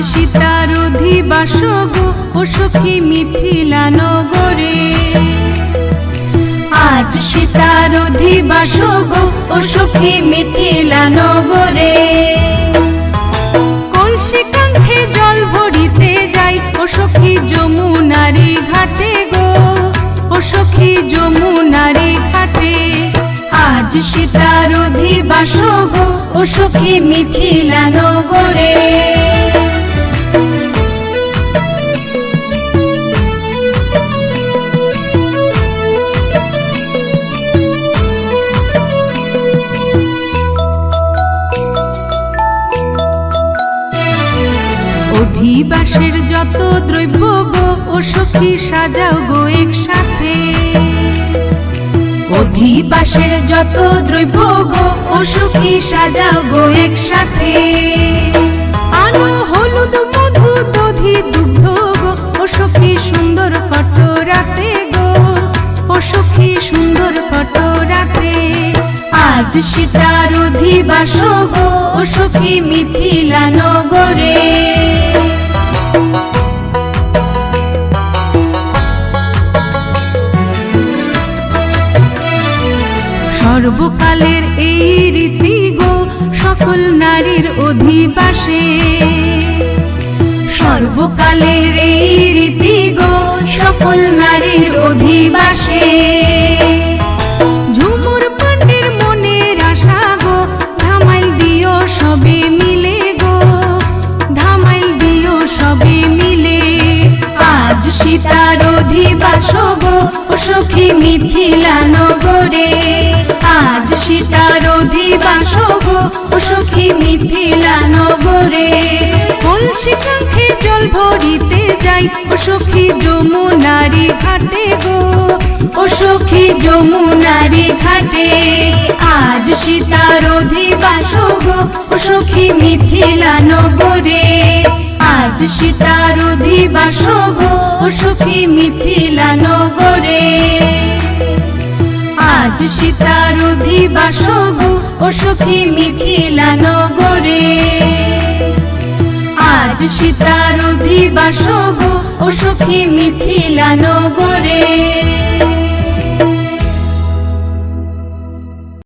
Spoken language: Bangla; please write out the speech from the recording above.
সীতার অধিবাস গো ও সখী মিথিলা নগরে। আজ সীতার অধিবাস গো ও সখী মিথিলা নগরে। কলসি কাঁধে জল ভরিতে যাই ও সখী যমুনারি ঘাটে গো ও সখী যমুনারি ঘাটে। আজ সীতার অধিবাস গো ও সখী মিথিলা নগরে। অধিবাসের যত দ্রব্য গো ও সখী সাজাও গো একসাথে। অধিবাসের যত দ্রব্য গো ও সখী সাজাও গো একসাথে। আনো হলুদ মধু দধি দুগ্ধ গো ও সখী সুন্দর কটোরাতে গো ও সখী সুন্দর কটোরাতে। আজ সীতার অধিবাস গো ও সখী মিথিলা নগরে। সর্বকালের এই রীতি গো সকল নারীর অধিবাসে। সর্বকালের এই রীতি গো সকল নারীর অধিবাসে। ঝুমুর পান্ডের মনের আশা গো ধামাইল দিও সবে মিলে গো ধামাইল দিও সবে মিলে। আজ সীতার অধিবাস গো ও সখী মিথিলা নগরে। আজ সীতার অধিবাস গো ও সখী মিথিলা নগরে। কলসি কাঁধে জল ভরিতে যাই ও সখী যমুনারি ঘাটে গো ও সখী যমুনারি ঘাটে। আজ সীতার অধিবাস গো ও সখী মিথিলা নগরে। আজ সীতার অধিবাস গো ও সখী মিথিলা নগরে। আজ সীতার অধিবাস গো ও সখী মিথিলা নগরে। আজ সীতার অধিবাস গো ও সখী মিথিলা নগরে।